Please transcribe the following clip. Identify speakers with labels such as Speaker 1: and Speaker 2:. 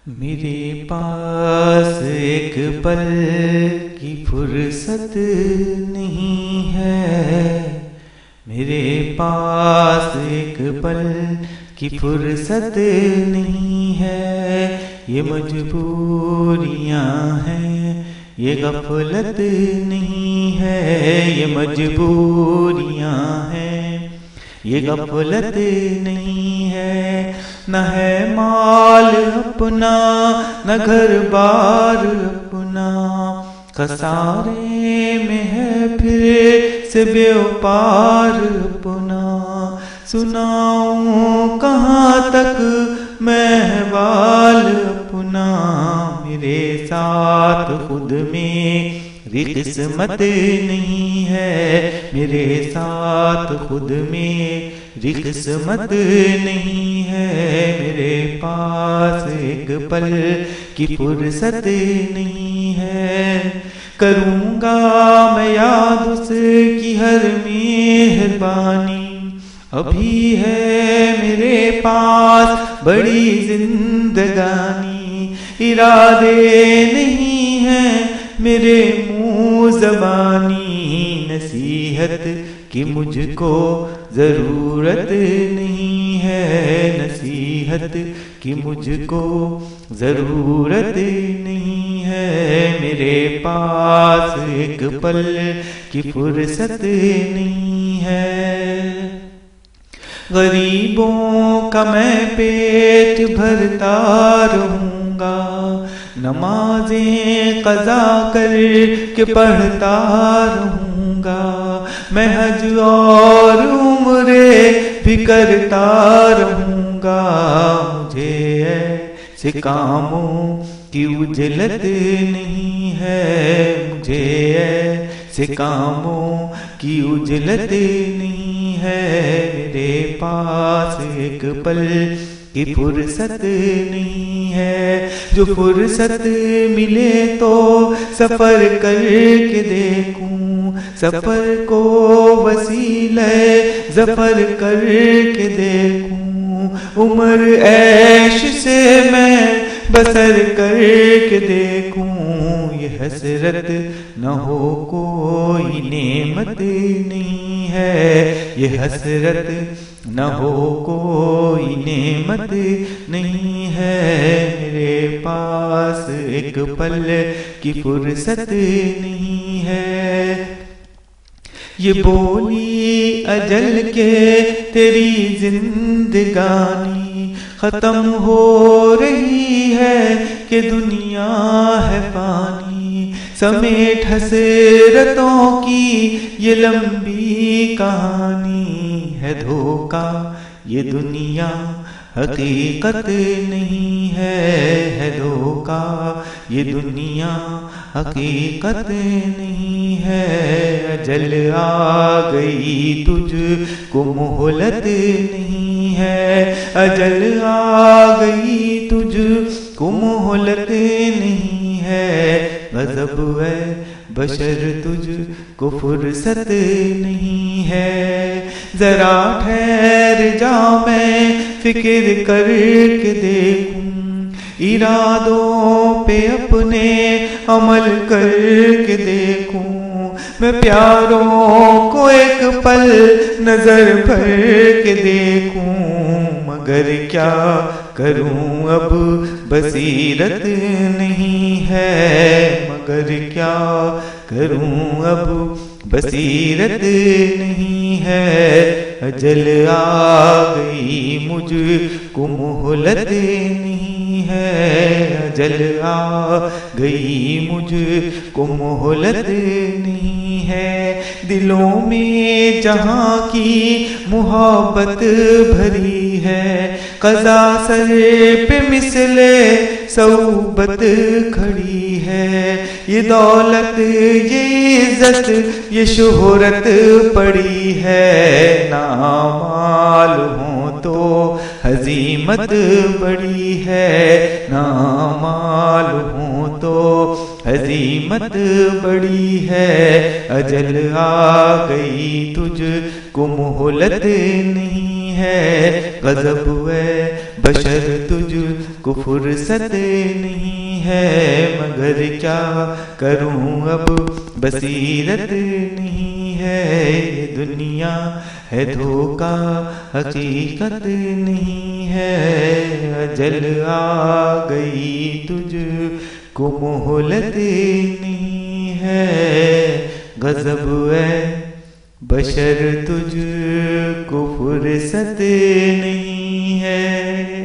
Speaker 1: میرے پاس ایک پل کی فرصت نہیں ہے، میرے پاس ایک پل کی فرصت نہیں ہے، یہ مجبوریاں ہیں، یہ غفلت نہیں ہے، یہ مجبوریاں ہیں، یہ غفلت نہیں ہے، نہ ہے مال اپنا نہ گھر بار اپنا، خسارے میں ہے پھر سے بے پار اپنا، سناؤں کہاں تک میں حوال اپنا، میرے ساتھ خود میں قسمت نہیں ہے، میرے ساتھ خود میں قسمت نہیں ہے، میرے پاس ایک پل کی فرصت نہیں ہے، کروں گا میں یاد اس کی ہر مہربانی، ابھی ہے میرے پاس بڑی زندگانی، ارادے نہیں ہیں میرے منہ زبانی، نصیحت کی مجھ کو ضرورت نہیں ہے، نصیحت کی مجھ کو ضرورت نہیں ہے، میرے پاس ایک پل کی فرصت نہیں ہے، غریبوں کا میں پیٹ بھرتا رہوں گا، نمازیں قضا کر کے پڑھتا رہوں گا، میں حج اور عمرے بھی کرتا رہوں گا، مجھے ایسے کاموں کی اجلت نہیں ہے، مجھے ایسے کاموں کی اجلت نہیں ہے، میرے پاس ایک پل کی فرصت نہیں ہے، جو فرصت ملے تو سفر کر کے دیکھوں، سفر کو وسیلہ ظفر کر کے دیکھوں، عمر عیش سے میں بسر کر کے دیکھوں، یہ حسرت نہ ہو کوئی نعمت نہیں ہے، یہ حسرت نہ ہو کوئی نعمت نہیں ہے، میرے پاس ایک پل کی فرصت نہیں ہے، یہ بولی اجل کے تیری زندگانی ختم ہو رہی ہے کہ دنیا ہے فانی، سمیٹ حسرتوں کی یہ لمبی کہانی ہے، دھوکا یہ دنیا حقیقت نہیں ہے دھوکا یہ دنیا حقیقت نہیں ہے، اجل آ گئی تجھ کو مہلت نہیں ہے، اجل آ گئی تجھ کو مہلت نہیں ہے، غضب ہے بشر تجھ کو فرصت نہیں ہے، ذرا ٹھہر جا میں فکر کر کے دیکھوں، ارادوں پہ اپنے عمل کر کے دیکھوں، میں پیاروں کو ایک پل نظر بھر کے دیکھوں، مگر کیا کروں اب بصیرت نہیں ہے، مگر کیا کروں اب بصیرت نہیں ہے، اجل آ گئی مجھ کو مہلت نہیں ہے، اجل آ گئی مجھ کو مہلت نہیں ہے، دلوں میں جہاں کی محبت بھری ہے، قضا سر پہ مثل صعوبت کھڑی ہے، یہ دولت یہ عزت یہ شہرت پڑی ہے، نہ مال ہوں تو ہزیمت بڑی ہے، نہ مال ہوں تو ہزیمت بڑی ہے، اجل آ گئی تجھ کو مہلت نہیں نہیں ہے، غضب ہے بشر تجھ کو فرصت نہیں ہے، مگر کیا کروں اب بصیرت نہیں ہے، یہ دنیا ہے دھوکہ حقیقت نہیں ہے، اجل آ گئی تجھ کو مہلت نہیں ہے، غضب ہے بشر تجھ کو فرصت نہیں ہے۔